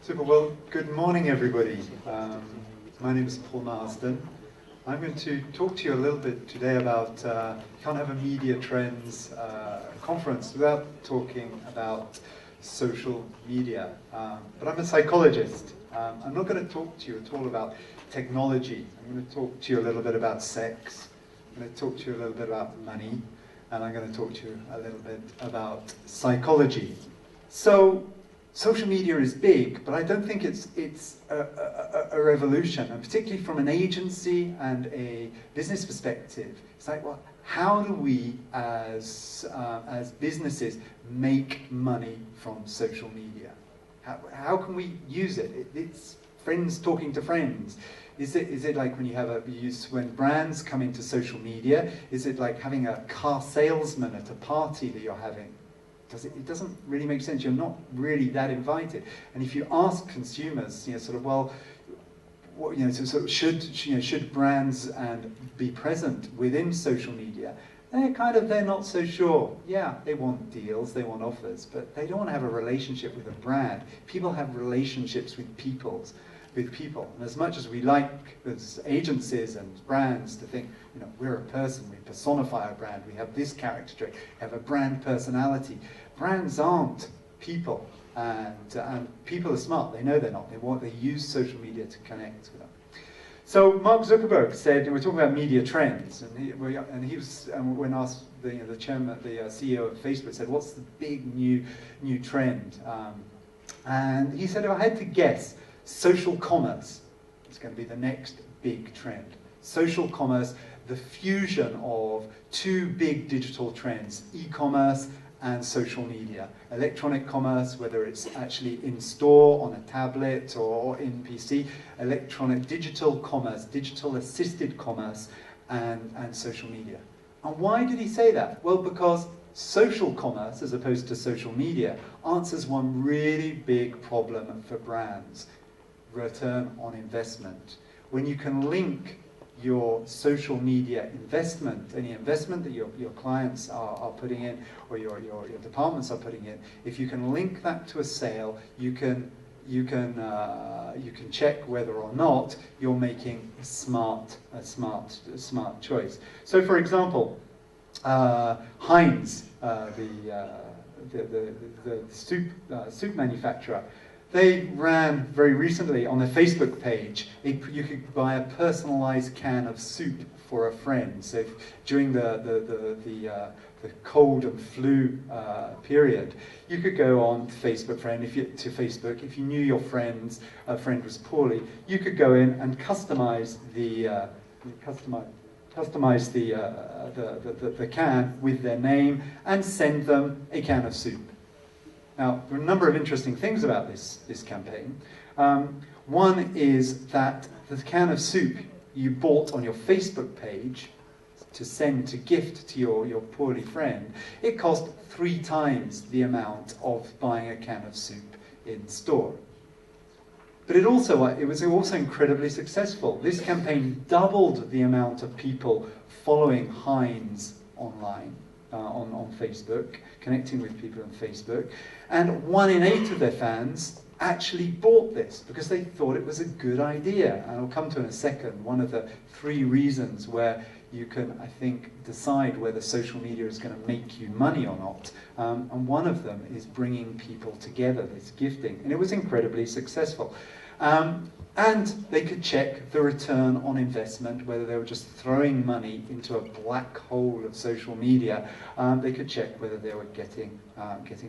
Super. Well, good morning, everybody. My name is Paul Marsden. I'm going to talk to you a little bit today about you can't have a media trends conference without talking about social media. But I'm a psychologist. I'm not going to talk to you at all about technology. I'm going to talk to you a little bit about sex. I'm going to talk to you a little bit about money. And I'm going to talk to you a little bit about psychology. So, social media is big, but I don't think it's a revolution, and particularly from an agency and a business perspective. It's like, well, how do we, as businesses, make money from social media? How can we use it? It's friends talking to friends. Is it like when you have when brands come into social media? Is it like having a car salesman at a party that you're having? It doesn't really make sense. You're not really that invited. And if you ask consumers, sort of, well, what, so should brands be present within social media? They're not so sure. Yeah, they want deals, they want offers, but they don't want to have a relationship with a brand. People have relationships with people. And as much as we like, as agencies and brands, to think, we're a person, we personify a brand, we have this character trait, we have a brand personality. Brands aren't people, and people are smart. They know they're not. They use social media to connect with them. So Mark Zuckerberg said, and we're talking about media trends, and he was when asked, the chairman, the CEO of Facebook said, "What's the big new trend?" And he said, if I had to guess, social commerce is going to be the next big trend. Social commerce, the fusion of two big digital trends, e-commerce and social media. Electronic commerce, whether it's actually in store, on a tablet, or in PC. Electronic digital commerce, digital assisted commerce, and social media. And why did he say that? Well, because social commerce, as opposed to social media, answers one really big problem for brands: return on investment. When you can link your social media investment, any investment that your clients are putting in, or your departments are putting in, if you can link that to a sale, you can check whether or not you're making a smart choice. So, for example, Heinz, the soup manufacturer, they ran very recently on their Facebook page, you could buy a personalized can of soup for a friend. So during the cold and flu period, you could go on Facebook. If you knew your friend was poorly, you could go in and customize the can with their name and send them a can of soup. Now, there are a number of interesting things about this campaign. One is that the can of soup you bought on your Facebook page to gift to your poorly friend, it cost 3 times the amount of buying a can of soup in store. But it was also incredibly successful. This campaign doubled the amount of people following Heinz online. On Facebook, connecting with people on Facebook, and 1 in 8 of their fans actually bought this because they thought it was a good idea. And I'll come to in a second one of the 3 reasons where you can, I think, decide whether social media is going to make you money or not. And one of them is bringing people together, this gifting, and it was incredibly successful. And they could check the return on investment, whether they were just throwing money into a black hole of social media. They could check whether they were getting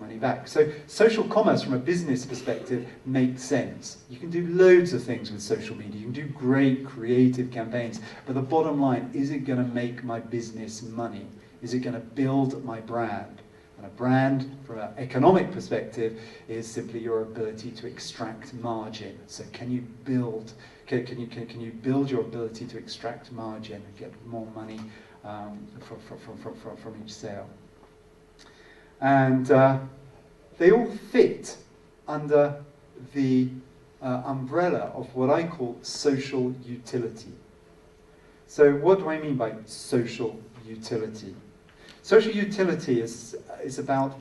money back. So social commerce, from a business perspective, makes sense. You can do loads of things with social media. You can do great creative campaigns. But the bottom line, is it going to make my business money? Is it going to build my brand? And a brand, from an economic perspective, is simply your ability to extract margin. So can you build your ability to extract margin and get more money from each sale? And they all fit under the umbrella of what I call social utility. So what do I mean by social utility? Social utility is about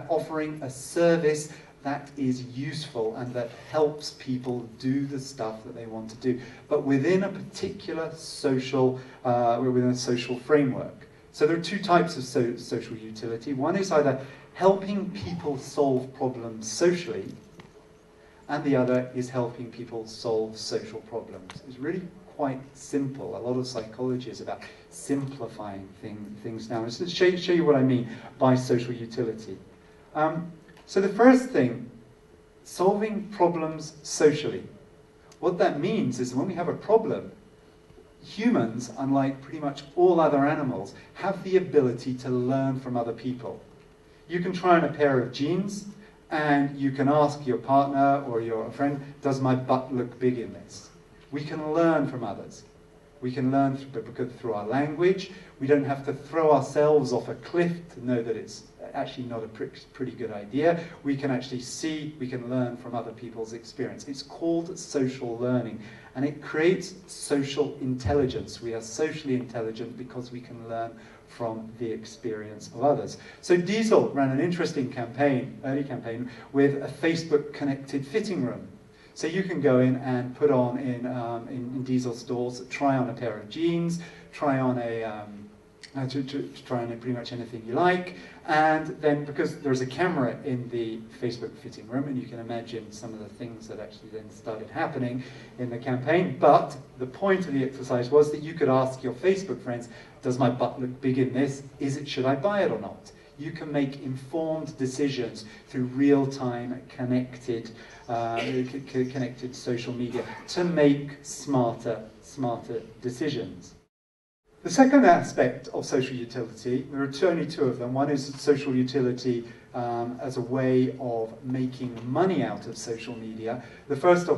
offering a service that is useful and that helps people do the stuff that they want to do, but within a particular social, within a social framework. So there are two types of social utility. One is either helping people solve problems socially, and the other is helping people solve social problems. It's really quite simple. A lot of psychology is about simplifying things now. So show you what I mean by social utility. So the first thing, solving problems socially. What that means is when we have a problem, humans, unlike pretty much all other animals, have the ability to learn from other people. You can try on a pair of jeans, and you can ask your partner or your friend, does my butt look big in this? We can learn from others. We can learn through our language. We don't have to throw ourselves off a cliff to know that it's actually not a pretty good idea. We can actually see, we can learn from other people's experience. It's called social learning, and it creates social intelligence. We are socially intelligent because we can learn from the experience of others. So Diesel ran an interesting campaign, early campaign, with a Facebook connected fitting room. So you can go in and put on in Diesel stores, try on a pair of jeans, try on try on pretty much anything you like, and then because there's a camera in the Facebook fitting room, and you can imagine some of the things that actually then started happening in the campaign. But the point of the exercise was that you could ask your Facebook friends, does my butt look big in this? Should I buy it or not? You can make informed decisions through real-time connected social media to make smarter decisions. The second aspect of social utility, there are only two of them. One is social utility as a way of making money out of social media. The first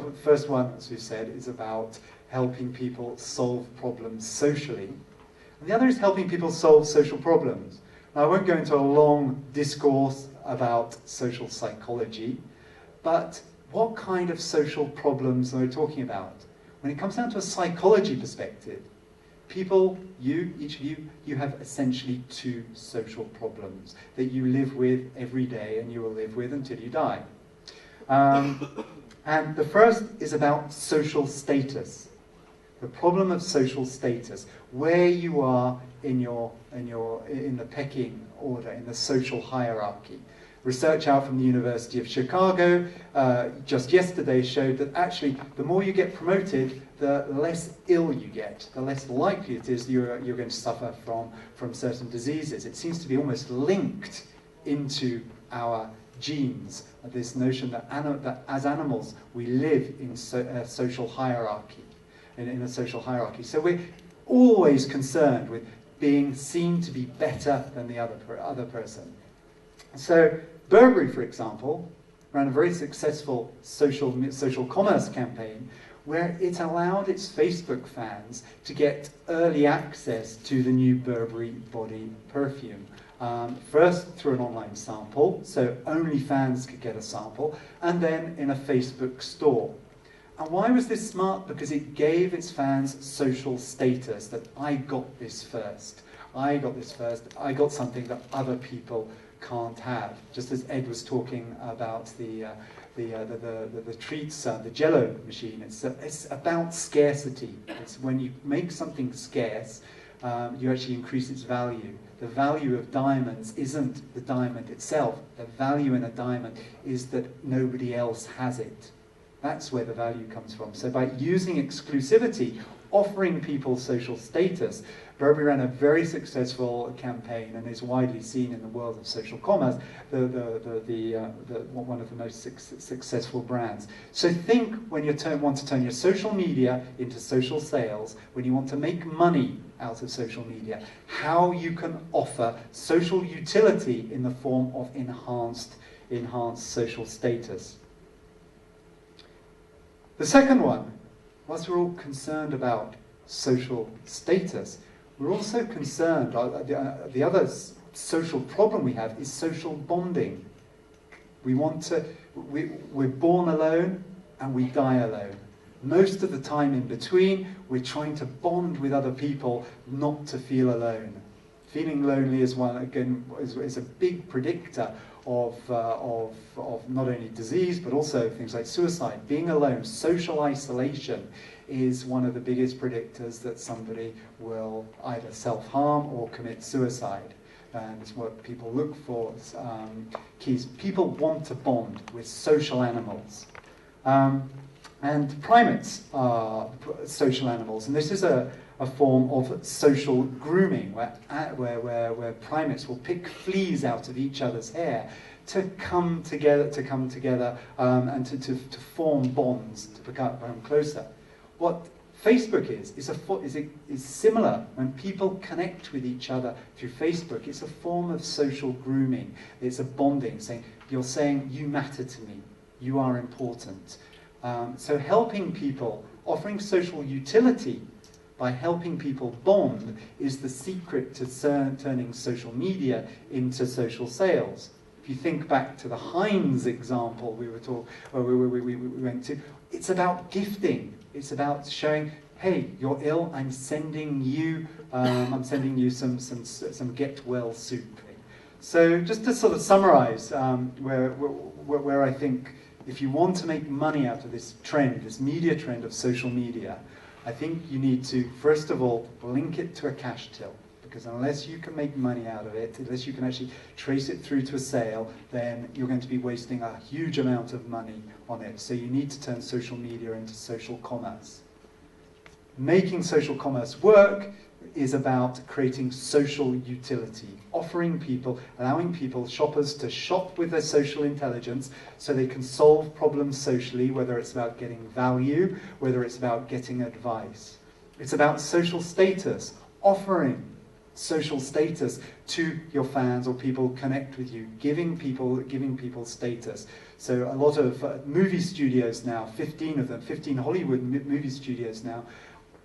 one, as we said, is about helping people solve problems socially. And the other is helping people solve social problems. Now, I won't go into a long discourse about social psychology, but what kind of social problems are we talking about? When it comes down to a psychology perspective, people, each of you have essentially two social problems that you live with every day and you will live with until you die. And the first is about social status. The problem of social status, where you are in the pecking order, in the social hierarchy. Research out from the University of Chicago just yesterday showed that actually the more you get promoted, the less ill you get, the less likely it is you're going to suffer from certain diseases. It seems to be almost linked into our genes, this notion that as animals we live in a social hierarchy. In a social hierarchy. So we're always concerned with being seen to be better than the other person. So Burberry, for example, ran a very successful social commerce campaign where it allowed its Facebook fans to get early access to the new Burberry body perfume. First through an online sample, so only fans could get a sample, and then in a Facebook store. And why was this smart? Because it gave its fans social status, that I got this first. I got this first. I got something that other people can't have. Just as Ed was talking about the treats, the Jello machine. It's about scarcity. It's when you make something scarce, you actually increase its value. The value of diamonds isn't the diamond itself. The value in a diamond is that nobody else has it. That's where the value comes from. So by using exclusivity, offering people social status, Burberry ran a very successful campaign and is widely seen in the world of social commerce, one of the most successful brands. So think when you want to turn your social media into social sales, when you want to make money out of social media, how you can offer social utility in the form of enhanced social status. The second one, whilst we're all concerned about social status, we're also concerned, the other social problem we have is social bonding. We're born alone and we die alone. Most of the time in between, we're trying to bond with other people, not to feel alone. Feeling lonely is a big predictor of not only disease, but also things like suicide. Being alone, social isolation, is one of the biggest predictors that somebody will either self-harm or commit suicide. And it's what people look for. Keys. People want to bond with social animals. And primates are social animals. And this is a form of social grooming, where primates will pick fleas out of each other's hair to come together, and to form bonds, to become closer. What Facebook is similar. When people connect with each other through Facebook, it's a form of social grooming. It's a bonding, you're saying, you matter to me, you are important. So helping people, offering social utility by helping people bond, is the secret to turning social media into social sales. If you think back to the Heinz example we went to, it's about gifting. It's about showing, hey, you're ill, I'm sending you some get well soup. So just to sort of summarize where I think, if you want to make money out of this trend, this media trend of social media, I think you need to, first of all, link it to a cash till. Because unless you can make money out of it, unless you can actually trace it through to a sale, then you're going to be wasting a huge amount of money on it. So you need to turn social media into social commerce. Making social commerce work is about creating social utility, offering people, allowing people, shoppers, to shop with their social intelligence so they can solve problems socially, whether it's about getting value, whether it's about getting advice. It's about social status, offering social status to your fans or people connect with you, giving people status. So a lot of movie studios now, 15 of them, 15 Hollywood movie studios now,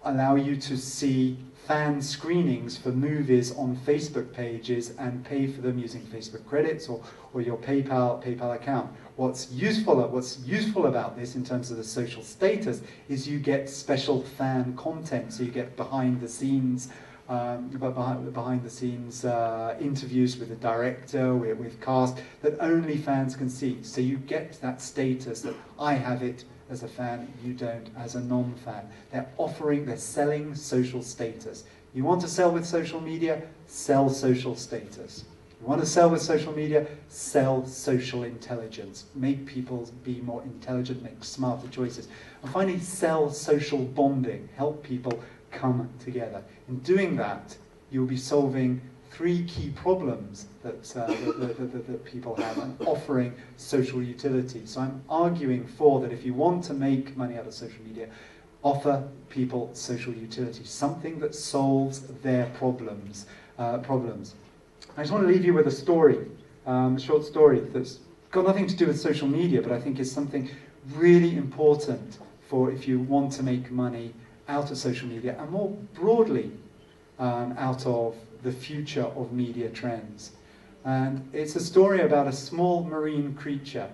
allow you to see fan screenings for movies on Facebook pages and pay for them using Facebook credits or your PayPal account. What's useful about this in terms of the social status is you get special fan content. So you get behind the scenes interviews with the director, with cast, that only fans can see. So you get that status that I have it as a fan, you don't as a non-fan. They're selling social status. You want to sell with social media? Sell social status. You want to sell with social media? Sell social intelligence. Make people be more intelligent, make smarter choices. And finally, sell social bonding. Help people come together. In doing that, you'll be solving 3 key problems that people have and offering social utility. So I'm arguing for that if you want to make money out of social media, offer people social utility, something that solves their problems. I just want to leave you with a story, a short story that's got nothing to do with social media, but I think is something really important for if you want to make money out of social media, and more broadly out of the future of media trends. And it's a story about a small marine creature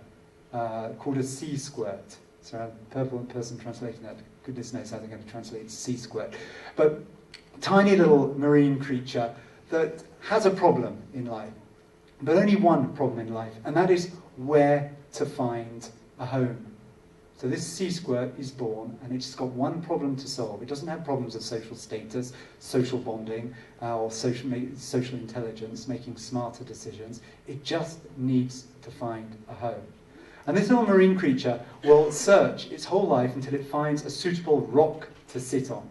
called a sea squirt. So a purple person translating that, goodness knows how they're going to translate sea squirt. But a tiny little marine creature that has a problem in life, but only one problem in life, and that is where to find a home. So this sea squirt is born, and it's got one problem to solve. It doesn't have problems of social status, social bonding, or social intelligence, making smarter decisions. It just needs to find a home. And this little marine creature will search its whole life until it finds a suitable rock to sit on.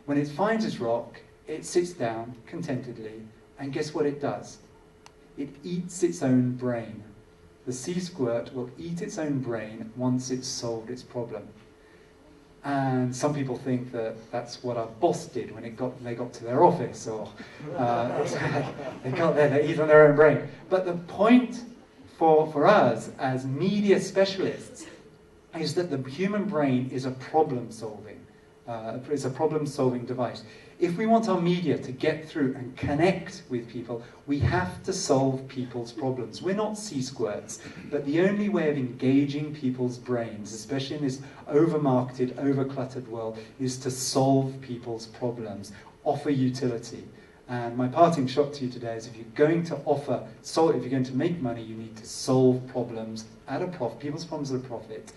When it finds its rock, it sits down contentedly, and guess what it does? It eats its own brain. The sea squirt will eat its own brain once it's solved its problem. And some people think that that's what our boss did when they got to their office, or they got there, they eat on their own brain. But the point for us as media specialists is that the human brain is a problem-solving device. If we want our media to get through and connect with people, we have to solve people's problems. We're not sea squirts, but the only way of engaging people's brains, especially in this over-marketed, over-cluttered world, is to solve people's problems, offer utility. And my parting shot to you today is if you're going to if you're going to make money, you need to solve problems at a profit, people's problems at a profit,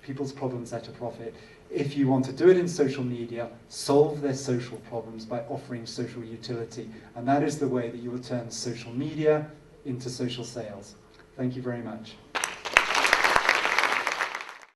people's problems at a profit. If you want to do it in social media, solve their social problems by offering social utility. And that is the way that you will turn social media into social sales. Thank you very much.